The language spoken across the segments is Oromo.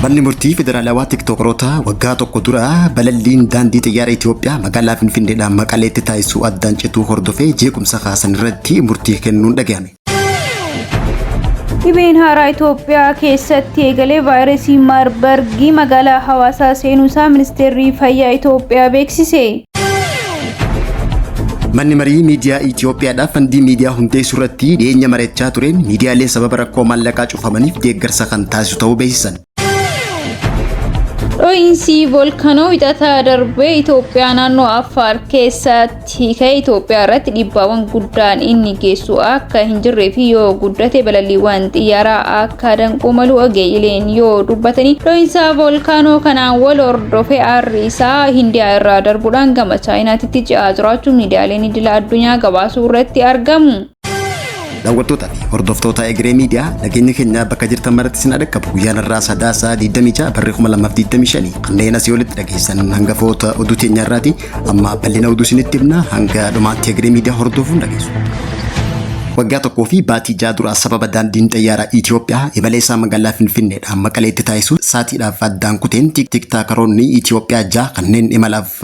Manni murtii federaalawaa tiktokroota waggaa tokko dura balalliin daandii xiyyaara Itoophiyaa magaalaa Finfinneedhaan Maqaleetti taasisuu addaan cituu hordofee jeequmsa kaasan irratti murtii kennuun dhaga'ame. Dhibeen haaraa Itoophiyaa keessatti eegalee vaayirasii Maarbargii magaalaa Hawaasaa seenuusaa ministeerri fayyaa Itoophiyaa beeksise. Manni marii miidiyaa Itoophiyaadhaaf fandii miidiyaa hundeessuu irratti dhiyeenya mari'achaa tureen miidiyaalee sababa rakkoo maallaqaa cufamaniif deeggarsa kan taasisu ta'uu beeksisan. Dho'iinsi volkaanoo hidhataa darbee Itoophiyaa naannoo Affaar keessatti ka'e Itoophiyaa irratti dhiibbaawwan guddaan inni geessu akka hin jirree fi yoo guddate balalliiwwan xiyyaaraa akka danquu malu ogeeyyileen yoo dubbatanii dho'iinsa volkaanoo kanaan wal hordofee aarri isaa Hindiyaa irraa darbuudhaan gama Chaayinaatti ce'aa jiraachuun miidiyaaleen idila addunyaa gabaasuu irratti argamu. Daawwattoota fi hordoftoota Egeree Miidiyaa nageenya keenya bakka jirtan maratti sin dhaqqabu guyyaan irraa Sadaasaa 26 barri 2025 kanneen asii olitti dhageessan hangafoota oduu teenya irraati amma bal'ina oduu isinitti himna hanga dhumaatti Egeree Miidiyaa hordofuun dhageessu. Waggaa tokkoo fi baatii jaha dura sababa daandiin xiyyaara Itoophiyaa imala isaa magaalaa Finfinneedhaan Maqaleetti taasisuu saatiidhaaf addaan kuteen tiktaakeroonni Itoophiyaa jaha kanneen imalaaf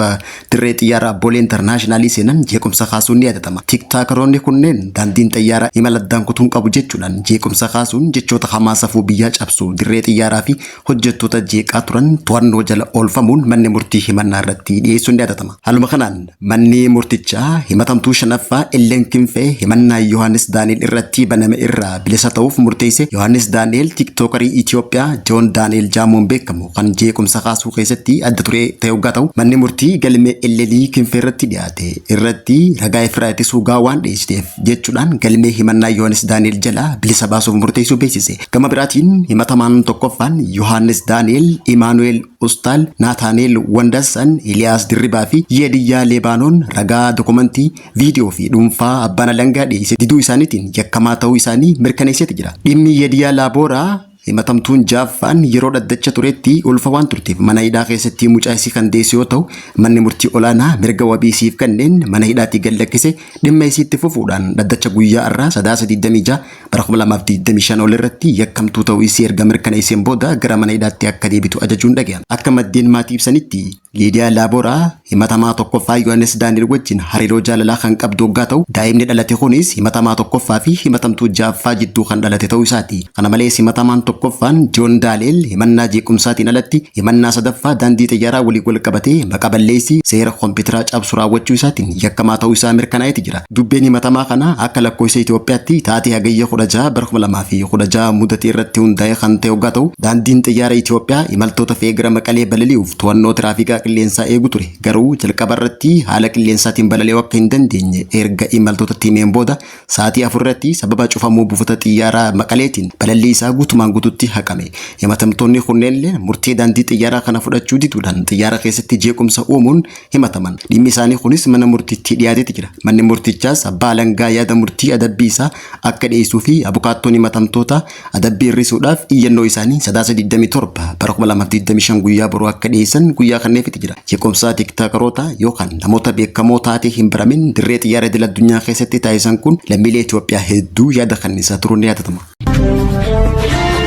dirree xiyyaara Boolee Intarnaashinaali seenan jeequmsa kaasuun ni yaadatama. Tiktaakeroonni kunneen daandiin xiyyaara imala addaan kutuun qabu jechuudhaan jeequmsa kaasuun jechoota hamaa safuu biyyaa cabsu dirree xiyyaaraa fi hojjettoota jeeqaa turan to'annoo jala oolfamuun manni murtii himannaa irratti dhiyeessuun ni yaadatama. Haaluma kanaan manni murtichaa himatamtuu shanaffaa Ellen Kinfee himannaa Yohaannis Daaniel irratti baname irraa bilisa ta'uuf murteesse. Yohaannis Daaniel tiktookarii Itoophiyaa Joon Daaniel Jaamoon beekamu kan jeequmsa kaasuu keessatti adda turee ta'e waggaa ta'u manni murtii galmee Ellen Kinfee irratti dhiyaate irratti ragaa ifraa ittisuu waan dhiyeesseef jechuudhaan galmee himannaa Yohaannis Daaniel jala bilisa baasuuf murteessuu beeksise. Gama biraatiin himatamaan tokkoffaan Yohaannis Daaniel, Imaanuel Ustal, Naataaneel Wandasan, Eliyaas Dirribaa fi Yediyyaa Lebaanoon ragaa dokumentii viidiyoo fi dhuunfaa abbaan alangaa dhiyeesse diduu isaaniitiin yakkamaa ta'uu isaanii mirkaneessee jira. Dhimmi Yediyyaa Laaboraa himatamtuun jaaffaan yeroo dhaddacha turetti ulfa waan turteef mana hidhaa keessatti mucaa isii kan deesse yoo ta'u manni murtii olaanaa mirga wabii isiif kanneen mana hidhaatti gad lakkise dhimma isiitti fufuudhaan dhaddacha guyyaa irraa Sadaasa 26 bara 2025 ol irratti yakkamtuu ta'uu isii erga mirkaneesseen booda gara mana hidhaatti akka deebitu ajajuun dhaga'ame. Akka maddeen maatii ibsanitti Liidiyaa Laaboraa himatamaa tokkoffaa Yohaannis Daaniel wajjin hariiroo jaalalaa kan qabdu waggaa ta'u daa'imni dhalate kunis himatamaa tokkoffaa fi himatamtuu jaaffaa jidduu kan dhalate ta'uu isaati. Kana malees himatamaan tokkoffaan Joon Daaniel himannaa jeequmsaatiin alatti himannaa sadaffaa daandii xiyyaaraa walii wal qabatee maqaa balleessii seera kompiitaraa cabsuu raawwachuu isaatiin yakkamaa ta'uu isaa mirkanaa'eeti jira. Dubbeen himatamaa kana akka lakkoofsa Itoophiyaatti taatee hagayya 16 bara 2016 mudatee irratti hundaa'e kan ta'e waggaa ta'u daandiin xiyyaara Itoophiyaa imaltoota fe'ee gara Maqalee balali'uuf to'annoo tiraafikaa qilleensaa eegu ture. Garuu jalqaba irratti haala qilleensaatiin balali'uu akka hin dandeenye erga imaltoota himeen booda sa'aatii 4 irratti sababa cufamuu buufata xiyyaaraa Maqaleetiin balallii isaa guutumaan guututti haqame. Himatamtoonni kunneen murtee daandii xiyyaaraa kana fudhachuu diduudhaan xiyyaara keessatti jeequmsa uumuun himataman. Dhimmi isaanii kunis mana murtiitti dhiyaateeti jira. Manni murtichaas abbaa alangaa yaada murtii adabbii isaa akka dhiyeessuu fi abukaattoon himatamtoota adabbii hir'isuudhaaf iyyannoo isaanii Sadaasa 27 bara 2025 guyyaa boruu akka dhiyeessan guyyaa kanneefiti jira. Jeequmsa tiktaakeroota yookaan namoota beekamoo taatee hin baramin dirree xiyyaara idil addunyaa keessatti taasisan kun lammiilee Itoophiyaa hedduu yaada kanniisaa turuun ni yaadatama.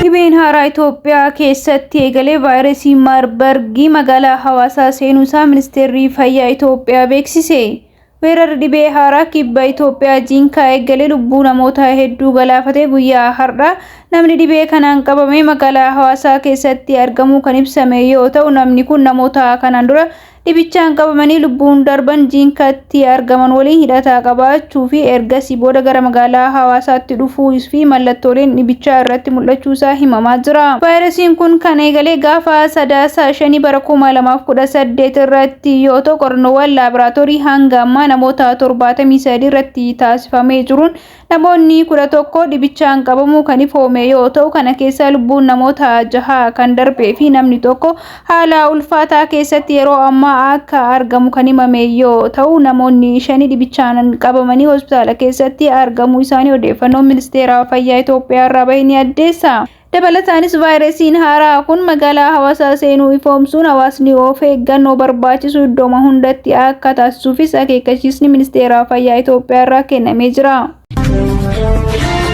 Dhibeen haaraa Itoophiyaa keessatti eegalee vaayirasii Maarbargii magaalaa Hawaasaa seenuusaa ministeerri fayyaa Itoophiyaa beeksise. Weerarri dhibee haaraa kibba Itoophiyaa jiinkaa eegalee lubbuu namoota hedduu galaafatee guyyaa har'aa namni dhibee kanaan qabame magaalaa Hawaasaa keessatti argamu kan ibsame yoo ta'u namni kun namoota kanaan dura dhibichaan qabamanii lubbuun darban jiinkaatti argaman waliin hidhata qabaachuu fi ergasii booda gara magaalaa Hawaasaatti dhufuu fi mallattooleen dhibichaa irratti mul'achuu isaa himamaa jira. Vaayirasiin kun kan eegalee gaafa Sadaasa 5 bara 2018 irratti yoo ta'u qorannoowwan laaboraatoorii hanga ammaa namoota 73 irratti taasifamee jiruun namoonni 11 dhibichaan qabamuu kan ifoome yoo ta'u kana keessa lubbuun namoota 6 kan darbee fi namni tokko haala ulfaataa keessatti yeroo ammaa akka argamu kan himame yoo ta'u namoonni 5 dhibichaan qabamanii hospitaala keessatti argamuu isaanii odeeffannoo ministeera fayyaa Itoophiyaa irraa bahe ni addeessa. Dabalataanis vaayirasiin haaraa kun magaalaa Hawaasaa seenuu ifoomsuun hawaasni of eeggannoo barbaachisu iddooma hundatti akka taasisuufis akeekkachiisni ministeera fayyaa Itoophiyaa irraa kennamee jira.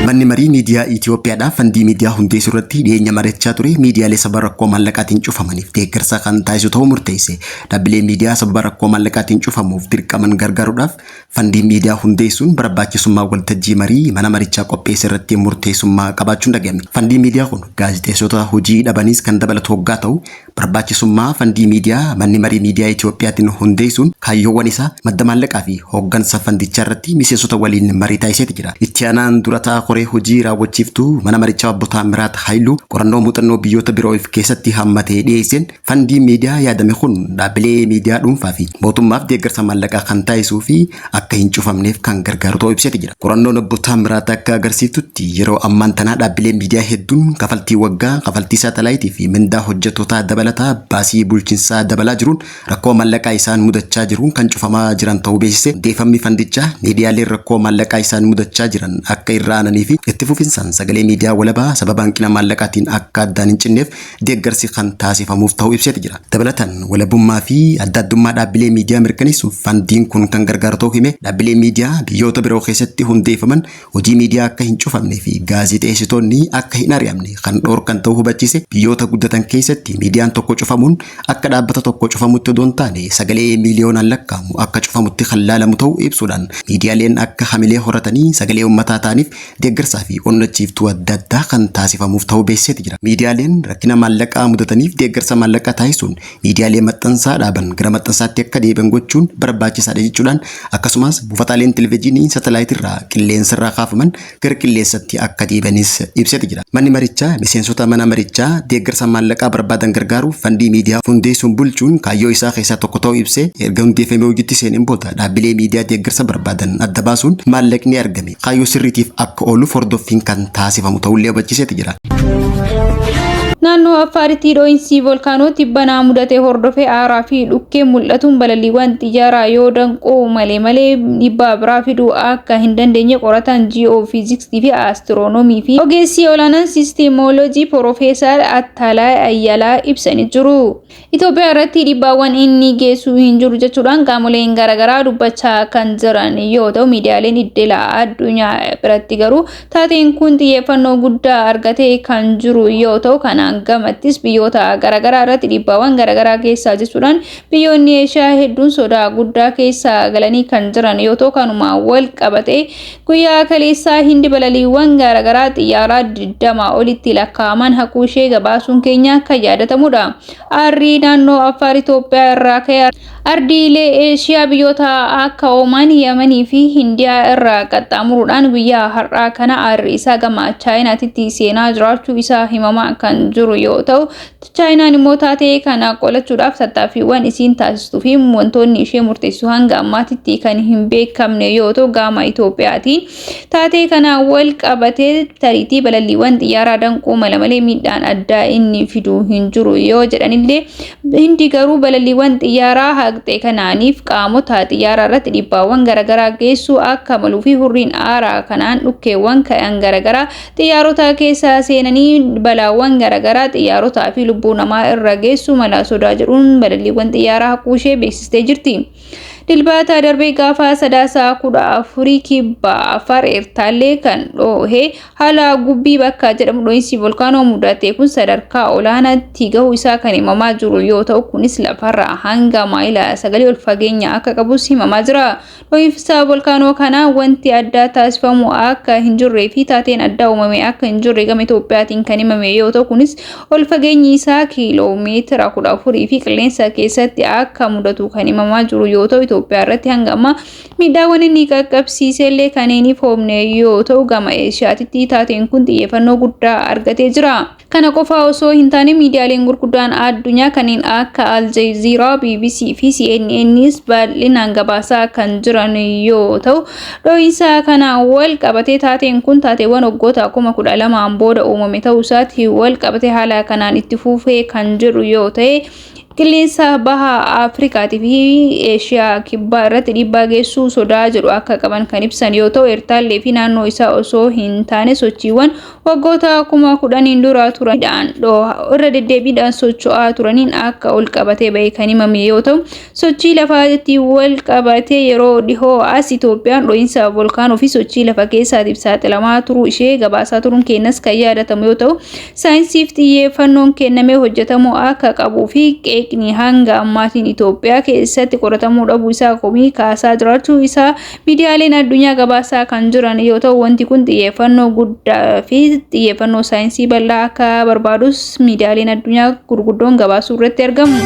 Manni marii miidiyaa Itoophiyaadhaaf fandii miidiyaa hundeessuu irratti dhiyeenya mari'achaa ture miidiyaalee sababa rakkoo maallaqaatiin cufamaniif deeggarsa kan taasisu ta'uu murteesse. Dhaabbilee miidiyaa sababa rakkoo maallaqaatiin cufamuuf dirqaman gargaaruudhaaf fandii miidiyaa hundeessuun barbaachisummaa waltajjii marii mana marichaa qopheesse irratti murteessummaa qabaachuun dhagahame. Fandii miidiyaa kun gaazexeessota hojii dhabanis kan dabalatu hoggaa ta'u barbaachisummaa fandii miidiyaa manni marii miidiyaa Itoophiyaatiin hundeessuun kaayyoowwan isaa madda maallaqaa fi hooggansa fandichaa irratti miseensota waliin marii taasiseeti jira. Itti aanaan durataa koree hojii raawwachiiftuu mana marichaa obbo Taamiraat Haayiluu qorannoo muuxannoo biyyoota biroof keessatti hammatee dhiyeesseen fandii miidiyaa yaadame kun dhaabbilee miidiyaa dhuunfaa fi mootummaaf deeggarsa maallaqaa kan taasisuu fi akka hin cufamneef kan gargaaru ta'uu ibseeti jira. Qorannoon obbo Taamiraat akka agarsiisutti yeroo ammaan tanaa dhaabbilee miidiyaa hedduun kafaltii waggaa, kafaltii saatalaayitii fi mindaa hojjettootaa dabalataa baasii bulchiinsaa dabalaa jiruun rakkoo maallaqaa isaan mudachaa jiruun kan cufamaa jiran ta'uu beeksise. Hundeeffamni fandichaa miidiyaaleen rakkoo maallaqaa isaan mudachaa jiran akka irraananii fi itti fufinsaan sagalee miidiyaa walabaa sababa hanqina maallaqaatiin akka addaan hin cinneef deeggarsi kan taasifamuuf ta'uu ibseeti jira. Dabalataan walabummaa fi adda addummaa dhaabbilee miidiyaa mirkaneessuuf fandiin kun kan gargaaru ta'uu hime. Dhaabbilee miidiyaa biyyoota biroo keessatti hundeeffaman hojii miidiyaa akka hin cufamnee fi gaazexeessitoonni akka hin ari'amne kan dhoorkan ta'uu hubachiise. Biyyoota guddatan keessatti miidiyaan tokko cufamuun akka dhaabbata tokko cufamutti odoo hin taane sagalee miiliyoonaan lakkaa'amu akka cufamutti kan laalamu ta'uu ibsuudhaan miidiyaaleen akka hamilee horatanii sagalee uummataa ta'aniif deeggarsaa fi onnachiiftuu adda addaa kan taasifamuuf ta'uu beeksiseeti jira. Miidiyaaleen rakkina maallaqaa mudataniif deeggarsa maallaqaa taasisuun miidiyaalee maxxansaa dhaaban gara maxxansaatti akka deebi'an gochuun barbaachisaadha jechuudhaan akkasumas buufataaleen televezyiinii satalaayitirraa qilleensarraa kaafaman gara qilleensatti akka deebi'anis ibseeti jira. Manni marichaa miseensota mana marichaa deeggarsa maallaqaa barbaadan gargaaruuf fandii miidiyaa hundeessuun bulchuun kaayyoo isaa keessaa tokko ta'uu ibsee erga hundeeffamee hojiitti seeneen booda dhaabbilee miidiyaa deeggarsa barbaadan adda baasuun maallaqni argame kaayyoo sirriitiif akka ooluuf hordoffiin kan taasifamu ta'ullee hubachiiseeti jira. Naannoo Affaaritti dho'iinsi volkaanoo tibbanaa mudate hordofee aaraa fi dhukkee mul'atuun balaliiwwan xiyyaaraa yoo danqoo malee dhiibbaa biraa fiduu akka hin dandeenye qoratan ji'oofiiziksii fi astiroonoomii fi ogeessi olaanaan siisteemoloojii Piroofeesar Attalaa Ayyalaa ibsanii jiru. Itoophiyaa irratti dhiibbaawwan inni geessu hin jiru jechuudhaan qaamoleen garaagaraa dubbachaa kan jiran yoo ta'u miidiyaaleen iddoolaa addunyaa biratti garuu taateen kun xiyyeeffannoo guddaa argatee kan jiru yoo ta'u kanaan gamattis biyyoota garaagaraa irratti dhiibbaawwan garaagaraa keessaa jechuudhaan biyyoonni Eeshiyaa hedduun sodaa guddaa keessa galanii kan jiran yoo ta'u kanuma wal qabatee guyyaa kaleessaa Hindi balaliiwwan garaagaraa xiyyaaraa 20 olitti lakkaa'aman haquu ishee gabaasuun keenya kan yaadatamudha. Arrii naannoo Affaar Itoophiyaa irraa ka'e ardiilee Eeshiyaa biyyoota akka Oomaan, Yemanii fi Hindiyaa irraa qaxxaamuruudhaan guyyaa har'aa kana arrii isaa gama Chaayinaatti seenaa jiraachuu isaa himamaa kan jiru yoo ta'u Chaayinaan immoo taatee kana qolachuudhaaf tattaaffiiwwan isiin taasistuu fi wantoonni ishee murteessu hanga ammaatitti kan hin beekamne yoo ta'u gama Itoophiyaatiin taatee kana wal qabatee tariitii balaliiwwan xiyyaaraa danquu malee miidhaan addaa inni fiduu hin jiru yoo jedhanillee Hindi garuu balaliiwwan xiyyaaraa haqxee kanaaniif qaamota xiyyaaraa irratti dhiibbaawwan garaagaraa geessuu akka maluu fi hurriin aaraa kanaan dhukkeewwan ka'an garaagaraa xiyyaarota keessa seenanii balaawwan garaagaraa xiyyaarotaa fi lubbuu namaa irra geessu mala sodaa jedhuun balaliiwwan xiyyaaraa haquu ishee beeksistee jirti. Dilbata darbee gaafa sadaasaa 14 kibba Affaar Eertaallee kan dhohe haala gubbii bakka jedhamu dho'iinsi volkaanoo mudate kun sadarkaa olaanaatti gahuu isaa kan himamaa jiru yoo ta'u kunis lafarraa hanga maayila 9 ol fageenya akka qabus himamaa jira. Dho'iinsa volkaanoo kana wanti adda taasifamu akka hin jirree fi taateen adda uumame akka hin jirre gama Itoophiyaatiin kan himame yoo ta'u kunis ol fageenyi isaa kiiloomeetira 14 fi qilleensa keessatti akka mudatu kan himamaa jiru yoo ta'u Itoophiyaa irratti hanga amma miidhaawwan inni qaqqabsiisellee kanneen foomne yoo ta'u gama Eeshiyaatti taateen kun xiyyeeffannoo guddaa argatee jira. Kana qofa osoo hin taane miidiyaaleen gurguddaan addunyaa kanneen akka Al Jazeera, BBC fi CNN's bal'inaan gabaasaa kan jiran yoo ta'u dho'iinsa kana wal qabatee taateen kun taateewwan waggoota 12,000 booda uumame ta'uu isaatti wal qabatee haala kanaan itti fufee kan jiru yoo ta'e qilleensa baha Afrikaatii fi Eeshiyaa kibbaa irratti dhiibbaa geessuu sodaa jedhu akka qaban kan ibsan yoo ta'u Eertaallee fi naannoo isaa osoo hin taane sochiiwwan waggoota 10,000 dura turanidhaan irra deddeebiidhaan socho'aa turaniin akka ol qabatee bahee kan himame yoo ta'u sochii lafaatti wal qabatee yeroo dhihoo as Itoophiyaan dho'iinsa volkaanoo fi sochii lafa keessaatiif saaxilamaa turuu ishee gabaasaa turuun kennas kan yaadatamu yoo ta'u saayinsiif xiyyeeffannoon kennamee hojjetamuu akka qabuu fi qeeqni hanga ammaatiin Itoophiyaa keessatti qoratamuu dhabuu isaa komii kaasaa jiraachuu isaa miidiyaaleen addunyaa gabaasaa kan jiran yoo ta'u wanti kun xiyyeeffannoo guddaa fi xiyyeeffannoo saayinsii bal'aa akka barbaadus miidiyaaleen addunyaa gurguddoon gabaasuu irratti argamu.